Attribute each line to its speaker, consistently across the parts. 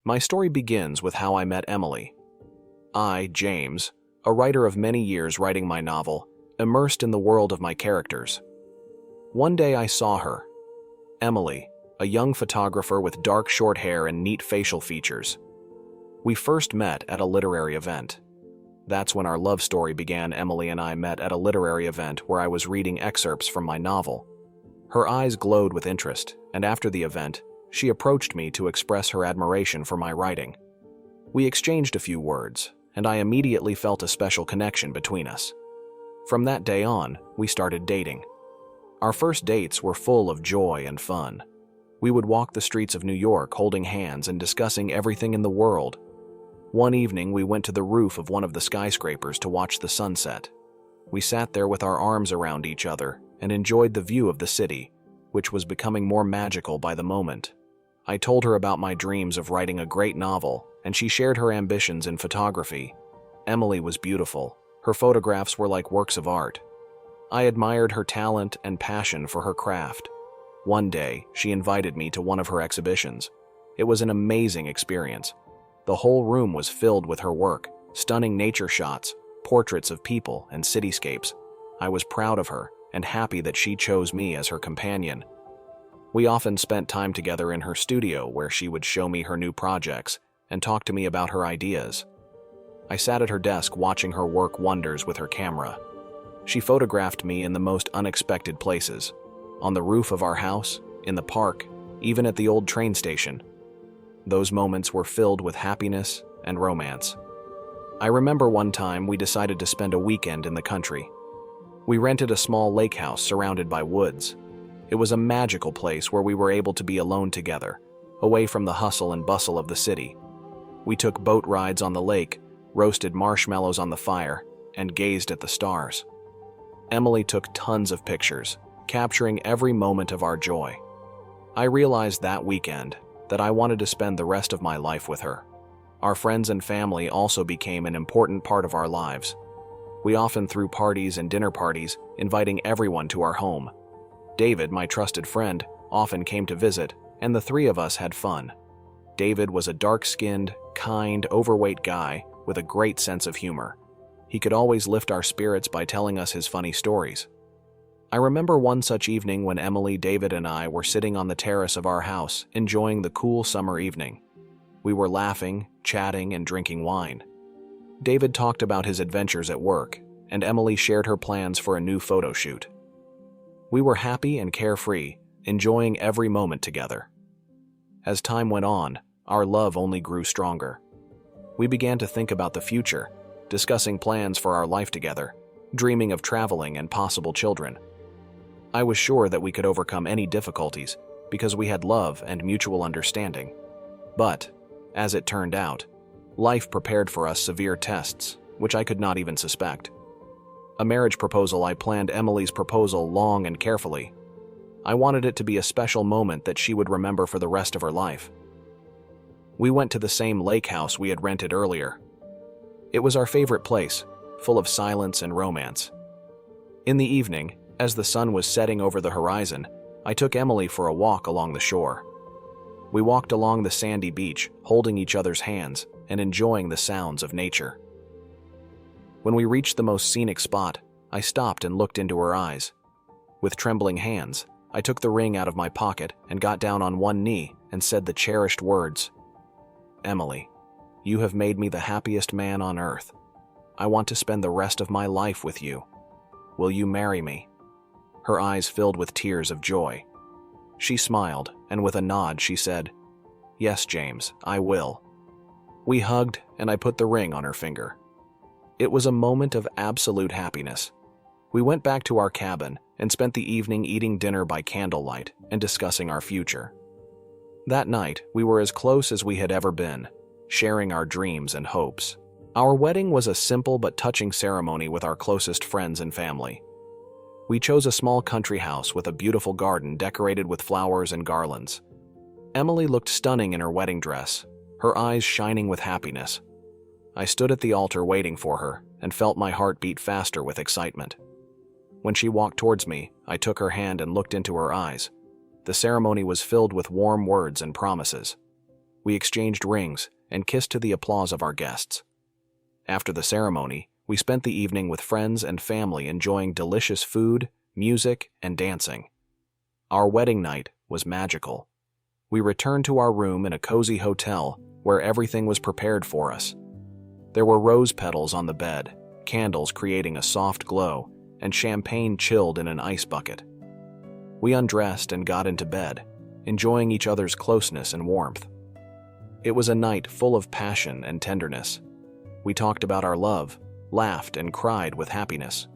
Speaker 1: My story begins with how I met Emily. I, James, a writer of many years writing my novel, immersed in the world of my characters. One day I saw her, Emily, a young photographer with dark short hair and neat facial features. We first met at a literary event. That's when our love story began. Emily and I met at a literary event where I was reading excerpts from my novel. Her eyes glowed with interest, and after the event, she approached me to express her admiration for my writing. We exchanged a few words, and I immediately felt a special connection between us. From that day on, we started dating. Our first dates were full of joy and fun. We would walk the streets of New York holding hands and discussing everything in the world. One evening, we went to the roof of one of the skyscrapers to watch the sunset. We sat there with our arms around each other and enjoyed the view of the city, which was becoming more magical by the moment. I told her about my dreams of writing a great novel, and she shared her ambitions in photography. Emily was beautiful. Her photographs were like works of art. I admired her talent and passion for her craft. One day, she invited me to one of her exhibitions. It was an amazing experience. The whole room was filled with her work, stunning nature shots, portraits of people, and cityscapes. I was proud of her and happy that she chose me as her companion. We often spent time together in her studio where she would show me her new projects and talk to me about her ideas. I sat at her desk watching her work wonders with her camera. She photographed me in the most unexpected places. On the roof of our house, in the park, even at the old train station. Those moments were filled with happiness and romance. I remember one time we decided to spend a weekend in the country. We rented a small lake house surrounded by woods. It was a magical place where we were able to be alone together, away from the hustle and bustle of the city. We took boat rides on the lake, roasted marshmallows on the fire, and gazed at the stars. Emily took tons of pictures, capturing every moment of our joy. I realized that weekend that I wanted to spend the rest of my life with her. Our friends and family also became an important part of our lives. We often threw parties and dinner parties, inviting everyone to our home. David, my trusted friend, often came to visit, and the three of us had fun. David was a dark-skinned, kind, overweight guy with a great sense of humor. He could always lift our spirits by telling us his funny stories. I remember one such evening when Emily, David, and I were sitting on the terrace of our house, enjoying the cool summer evening. We were laughing, chatting, and drinking wine. David talked about his adventures at work, and Emily shared her plans for a new photo shoot. We were happy and carefree, enjoying every moment together. As time went on, our love only grew stronger. We began to think about the future, discussing plans for our life together, dreaming of traveling and possible children. I was sure that we could overcome any difficulties because we had love and mutual understanding. But, as it turned out, life prepared for us severe tests, which I could not even suspect. A marriage proposal. I planned Emily's proposal long and carefully. I wanted it to be a special moment that she would remember for the rest of her life. We went to the same lake house we had rented earlier. It was our favorite place, full of silence and romance. In the evening, as the sun was setting over the horizon, I took Emily for a walk along the shore. We walked along the sandy beach, holding each other's hands and enjoying the sounds of nature. When we reached the most scenic spot, I stopped and looked into her eyes. With trembling hands, I took the ring out of my pocket and got down on one knee and said the cherished words, "Emily, you have made me the happiest man on earth. I want to spend the rest of my life with you. Will you marry me?" Her eyes filled with tears of joy. She smiled, and with a nod she said, "Yes, James, I will." We hugged, and I put the ring on her finger. It was a moment of absolute happiness. We went back to our cabin and spent the evening eating dinner by candlelight and discussing our future. That night, we were as close as we had ever been, sharing our dreams and hopes. Our wedding was a simple but touching ceremony with our closest friends and family. We chose a small country house with a beautiful garden decorated with flowers and garlands. Emily looked stunning in her wedding dress, her eyes shining with happiness. I stood at the altar waiting for her and felt my heart beat faster with excitement. When she walked towards me, I took her hand and looked into her eyes. The ceremony was filled with warm words and promises. We exchanged rings and kissed to the applause of our guests. After the ceremony, we spent the evening with friends and family enjoying delicious food, music, and dancing. Our wedding night was magical. We returned to our room in a cozy hotel where everything was prepared for us. There were rose petals on the bed, candles creating a soft glow, and champagne chilled in an ice bucket. We undressed and got into bed, enjoying each other's closeness and warmth. It was a night full of passion and tenderness. We talked about our love, laughed, and cried with happiness.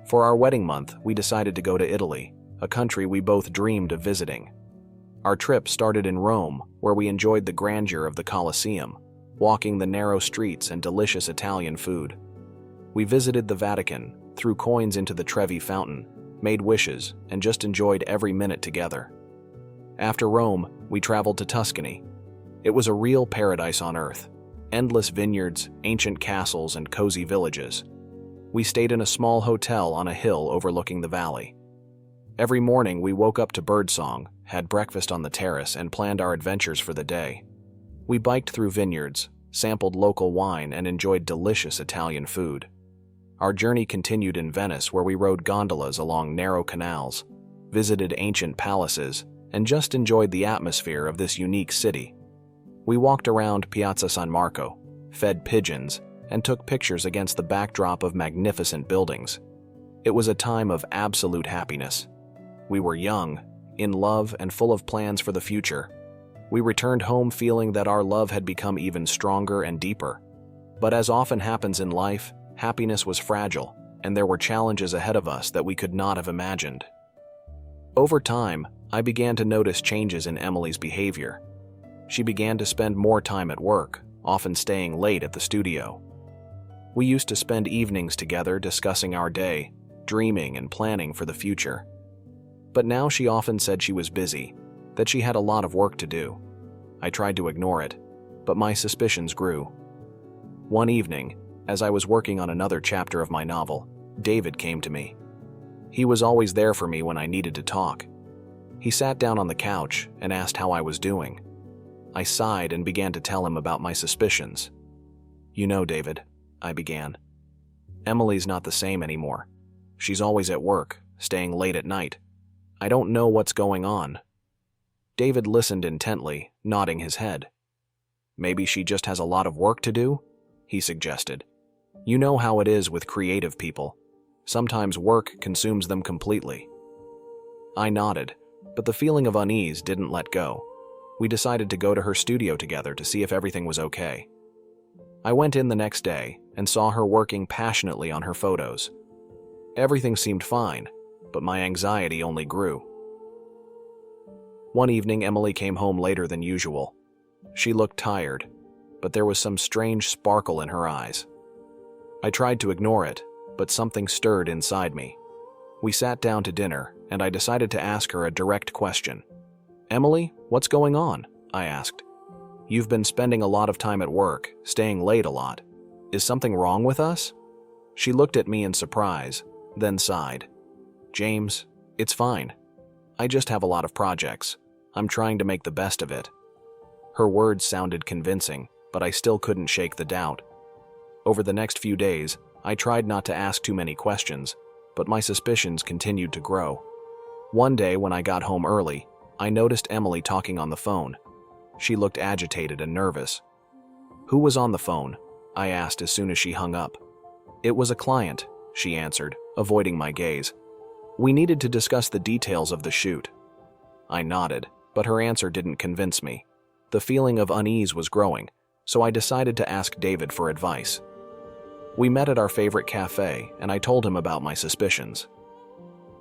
Speaker 1: For our wedding month, we decided to go to Italy, a country we both dreamed of visiting. Our trip started in Rome, where we enjoyed the grandeur of the Colosseum, walking the narrow streets and delicious Italian food. We visited the Vatican, threw coins into the Trevi Fountain, made wishes, and just enjoyed every minute together. After Rome, we traveled to Tuscany. It was a real paradise on earth. Endless vineyards, ancient castles, and cozy villages. We stayed in a small hotel on a hill overlooking the valley. Every morning we woke up to birdsong, had breakfast on the terrace, and planned our adventures for the day. We biked through vineyards, sampled local wine, and enjoyed delicious Italian food. Our journey continued in Venice, where we rode gondolas along narrow canals, visited ancient palaces, and just enjoyed the atmosphere of this unique city. We walked around Piazza San Marco, fed pigeons, and took pictures against the backdrop of magnificent buildings. It was a time of absolute happiness. We were young, in love, and full of plans for the future. We returned home feeling that our love had become even stronger and deeper. But as often happens in life, happiness was fragile, and there were challenges ahead of us that we could not have imagined. Over time, I began to notice changes in Emily's behavior. She began to spend more time at work, often staying late at the studio. We used to spend evenings together discussing our day, dreaming and planning for the future. But now she often said she was busy, that she had a lot of work to do. I tried to ignore it, but my suspicions grew. One evening, as I was working on another chapter of my novel, David came to me. He was always there for me when I needed to talk. He sat down on the couch and asked how I was doing. I sighed and began to tell him about my suspicions. "You know, David," I began. "Emily's not the same anymore. She's always at work, staying late at night. I don't know what's going on." David listened intently, nodding his head. "Maybe she just has a lot of work to do?" he suggested. "You know how it is with creative people. Sometimes work consumes them completely." I nodded, but the feeling of unease didn't let go. We decided to go to her studio together to see if everything was okay. I went in the next day and saw her working passionately on her photos. Everything seemed fine, but my anxiety only grew. One evening, Emily came home later than usual. She looked tired, but there was some strange sparkle in her eyes. I tried to ignore it, but something stirred inside me. We sat down to dinner, and I decided to ask her a direct question. "Emily, what's going on?" I asked. "You've been spending a lot of time at work, staying late a lot. Is something wrong with us?" She looked at me in surprise, then sighed. "James, it's fine. I just have a lot of projects. I'm trying to make the best of it." Her words sounded convincing, but I still couldn't shake the doubt. Over the next few days, I tried not to ask too many questions, but my suspicions continued to grow. One day when I got home early, I noticed Emily talking on the phone. She looked agitated and nervous. "Who was on the phone?" I asked as soon as she hung up. "It was a client," she answered, avoiding my gaze. "We needed to discuss the details of the shoot." I nodded, but her answer didn't convince me. The feeling of unease was growing, so I decided to ask David for advice. We met at our favorite cafe, and I told him about my suspicions.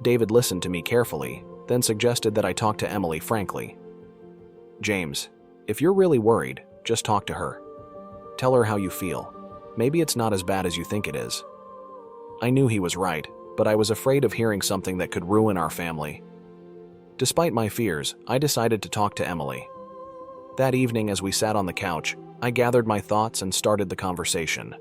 Speaker 1: David listened to me carefully, then suggested that I talk to Emily frankly. "James, if you're really worried, just talk to her. Tell her how you feel. Maybe it's not as bad as you think it is." I knew he was right, but I was afraid of hearing something that could ruin our family. Despite my fears, I decided to talk to Emily. That evening, as we sat on the couch, I gathered my thoughts and started the conversation.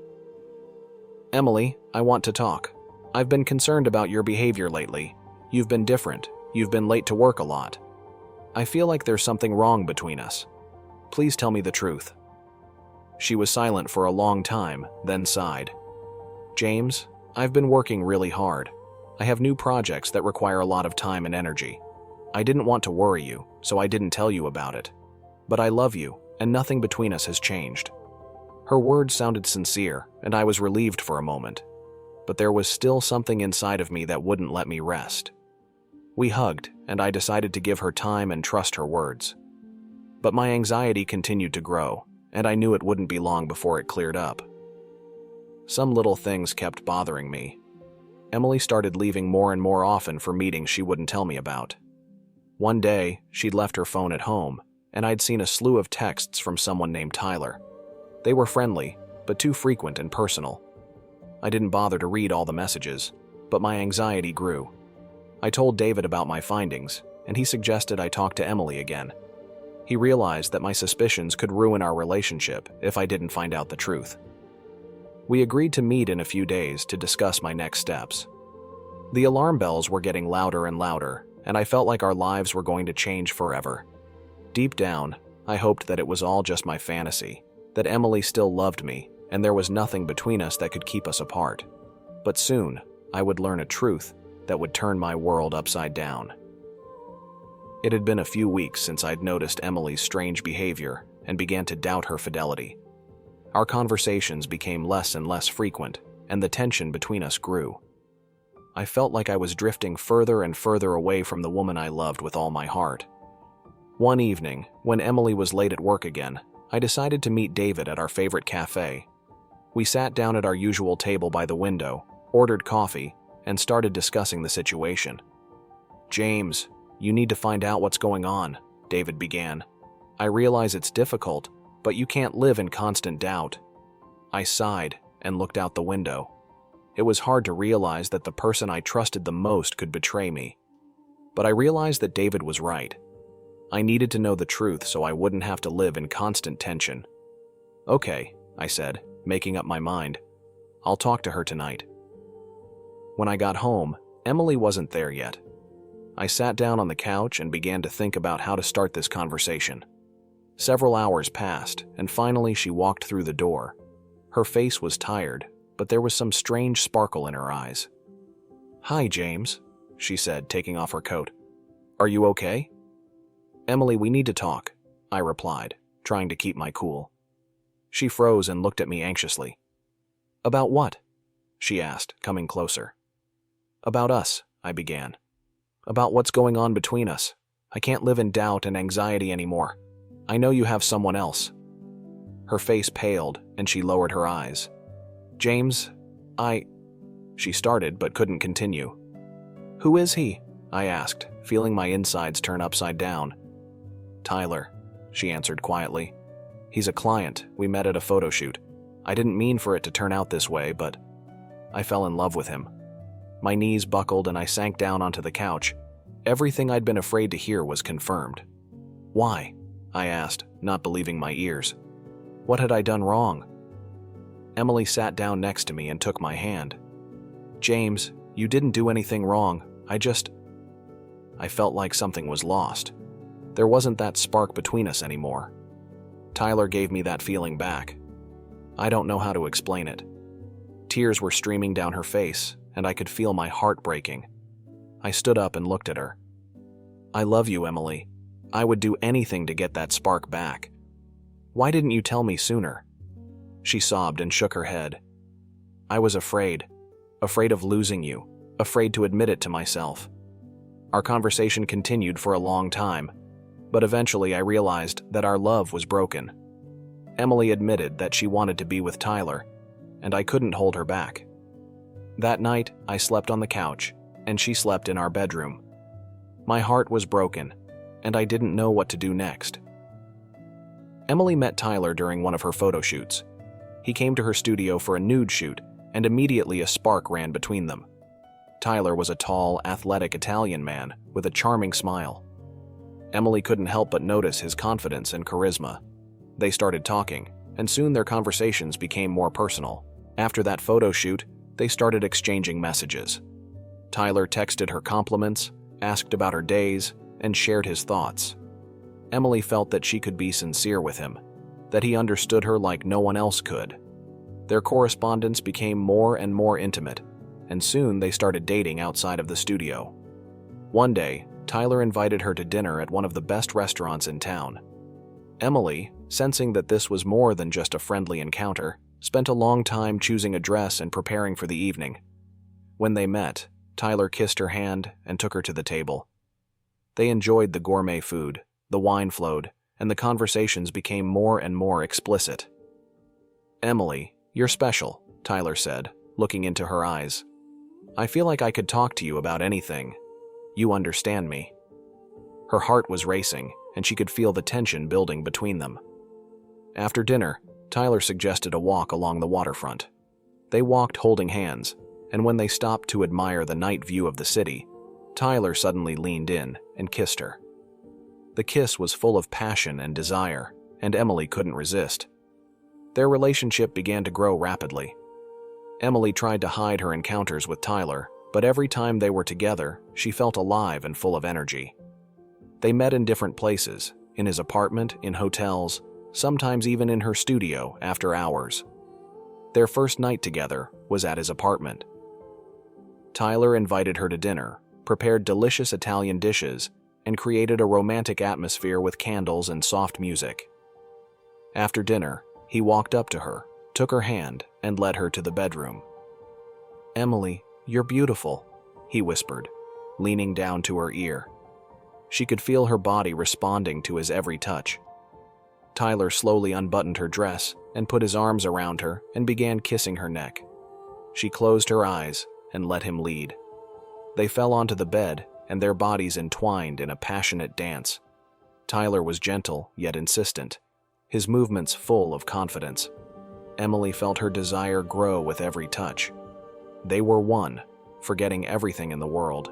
Speaker 1: "Emily, I want to talk. I've been concerned about your behavior lately. You've been different. You've been late to work a lot. I feel like there's something wrong between us. Please tell me the truth." She was silent for a long time, then sighed. "James, I've been working really hard. I have new projects that require a lot of time and energy. I didn't want to worry you, so I didn't tell you about it. But I love you, and nothing between us has changed." Her words sounded sincere, and I was relieved for a moment. But there was still something inside of me that wouldn't let me rest. We hugged, and I decided to give her time and trust her words. But my anxiety continued to grow, and I knew it wouldn't be long before it cleared up. Some little things kept bothering me. Emily started leaving more and more often for meetings she wouldn't tell me about. One day, she'd left her phone at home, and I'd seen a slew of texts from someone named Tyler. They were friendly, but too frequent and personal. I didn't bother to read all the messages, but my anxiety grew. I told David about my findings, and he suggested I talk to Emily again. He realized that my suspicions could ruin our relationship if I didn't find out the truth. We agreed to meet in a few days to discuss my next steps. The alarm bells were getting louder and louder, and I felt like our lives were going to change forever. Deep down, I hoped that it was all just my fantasy, that Emily still loved me, and there was nothing between us that could keep us apart. But soon, I would learn a truth that would turn my world upside down. It had been a few weeks since I'd noticed Emily's strange behavior and began to doubt her fidelity. Our conversations became less and less frequent, and the tension between us grew. I felt like I was drifting further and further away from the woman I loved with all my heart. One evening, when Emily was late at work again, I decided to meet David at our favorite cafe. We sat down at our usual table by the window, ordered coffee, and started discussing the situation. "James, you need to find out what's going on," David began. "I realize it's difficult, but you can't live in constant doubt." I sighed and looked out the window. It was hard to realize that the person I trusted the most could betray me. But I realized that David was right. I needed to know the truth so I wouldn't have to live in constant tension. "Okay," I said, making up my mind. "I'll talk to her tonight." When I got home, Emily wasn't there yet. I sat down on the couch and began to think about how to start this conversation. Several hours passed, and finally she walked through the door. Her face was tired, but there was some strange sparkle in her eyes. "Hi, James," she said, taking off her coat. "Are you okay?" "Emily, we need to talk," I replied, trying to keep my cool. She froze and looked at me anxiously. "About what?" she asked, coming closer. "About us," I began. "About what's going on between us. I can't live in doubt and anxiety anymore. I know you have someone else." Her face paled, and she lowered her eyes. "James, She started but couldn't continue. "Who is he?" I asked, feeling my insides turn upside down. "Tyler," she answered quietly. "He's a client. We met at a photo shoot. I didn't mean for it to turn out this way, but I fell in love with him." My knees buckled and I sank down onto the couch. Everything I'd been afraid to hear was confirmed. "Why?" I asked, not believing my ears. "What had I done wrong?" Emily sat down next to me and took my hand. "James, you didn't do anything wrong. I felt like something was lost. There wasn't that spark between us anymore. Tyler gave me that feeling back. I don't know how to explain it." Tears were streaming down her face, and I could feel my heart breaking. I stood up and looked at her. "I love you, Emily. I would do anything to get that spark back. Why didn't you tell me sooner?" She sobbed and shook her head. "I was afraid of losing you, afraid to admit it to myself." Our conversation continued for a long time, but eventually I realized that our love was broken. Emily admitted that she wanted to be with Tyler, and I couldn't hold her back. That night, I slept on the couch, and she slept in our bedroom. My heart was broken, and I didn't know what to do next. Emily met Tyler during one of her photo shoots. He came to her studio for a nude shoot, and immediately a spark ran between them. Tyler was a tall, athletic Italian man with a charming smile. Emily couldn't help but notice his confidence and charisma. They started talking, and soon their conversations became more personal. After that photo shoot, they started exchanging messages. Tyler texted her compliments, asked about her days, and shared his thoughts. Emily felt that she could be sincere with him, that he understood her like no one else could. Their correspondence became more and more intimate, and soon they started dating outside of the studio. One day, Tyler invited her to dinner at one of the best restaurants in town. Emily, sensing that this was more than just a friendly encounter, spent a long time choosing a dress and preparing for the evening. When they met, Tyler kissed her hand and took her to the table. They enjoyed the gourmet food, the wine flowed, and the conversations became more and more explicit. "Emily, you're special," Tyler said, looking into her eyes. "I feel like I could talk to you about anything. You understand me." Her heart was racing, and she could feel the tension building between them. After dinner, Tyler suggested a walk along the waterfront. They walked holding hands, and when they stopped to admire the night view of the city, Tyler suddenly leaned in and kissed her. The kiss was full of passion and desire, and Emily couldn't resist. Their relationship began to grow rapidly. Emily tried to hide her encounters with Tyler, but every time they were together, she felt alive and full of energy. They met in different places, in his apartment, in hotels, sometimes even in her studio after hours. Their first night together was at his apartment. Tyler invited her to dinner, prepared delicious Italian dishes, and created a romantic atmosphere with candles and soft music. After dinner, he walked up to her, took her hand, and led her to the bedroom. "Emily, you're beautiful," he whispered, leaning down to her ear. She could feel her body responding to his every touch. Tyler slowly unbuttoned her dress and put his arms around her and began kissing her neck. She closed her eyes and let him lead. They fell onto the bed, and their bodies entwined in a passionate dance. Tyler was gentle yet insistent, his movements full of confidence. Emily felt her desire grow with every touch. They were one, forgetting everything in the world.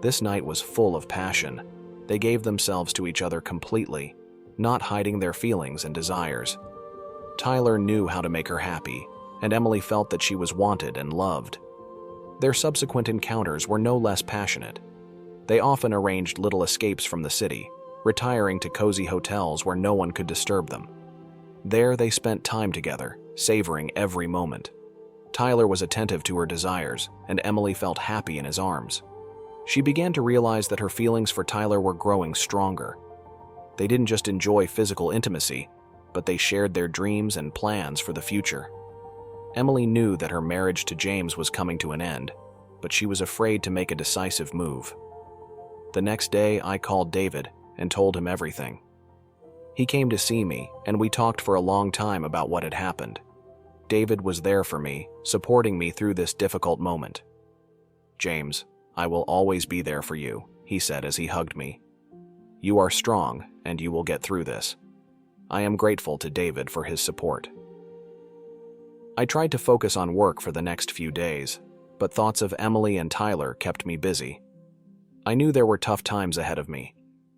Speaker 1: This night was full of passion. They gave themselves to each other completely, not hiding their feelings and desires. Tyler knew how to make her happy, and Emily felt that she was wanted and loved. Their subsequent encounters were no less passionate. They often arranged little escapes from the city, retiring to cozy hotels where no one could disturb them. There they spent time together, savoring every moment. Tyler was attentive to her desires, and Emily felt happy in his arms. She began to realize that her feelings for Tyler were growing stronger. They didn't just enjoy physical intimacy, but they shared their dreams and plans for the future. Emily knew that her marriage to James was coming to an end, but she was afraid to make a decisive move. The next day, I called David and told him everything. He came to see me, and we talked for a long time about what had happened. David was there for me, supporting me through this difficult moment. "James, I will always be there for you," he said as he hugged me. "You are strong, and you will get through this." I am grateful to David for his support. I tried to focus on work for the next few days, but thoughts of Emily and Tyler kept me busy. I knew there were tough times ahead of me,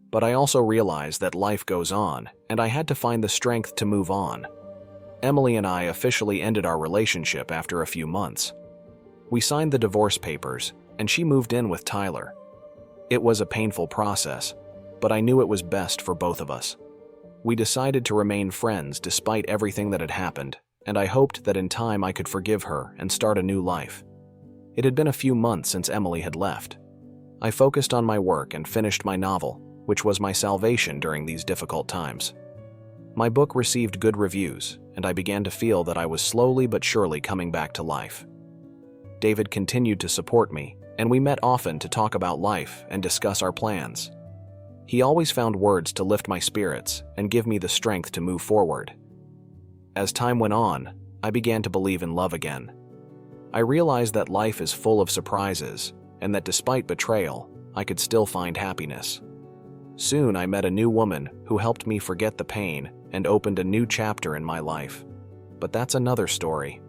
Speaker 1: but I also realized that life goes on, and I had to find the strength to move on. Emily and I officially ended our relationship after a few months. We signed the divorce papers, and she moved in with Tyler. It was a painful process, but I knew it was best for both of us. We decided to remain friends despite everything that had happened, and I hoped that in time I could forgive her and start a new life. It had been a few months since Emily had left. I focused on my work and finished my novel, which was my salvation during these difficult times. My book received good reviews, and I began to feel that I was slowly but surely coming back to life. David continued to support me, and we met often to talk about life and discuss our plans. He always found words to lift my spirits and give me the strength to move forward. As time went on, I began to believe in love again. I realized that life is full of surprises, and that despite betrayal, I could still find happiness. Soon I met a new woman who helped me forget the pain and opened a new chapter in my life. But that's another story.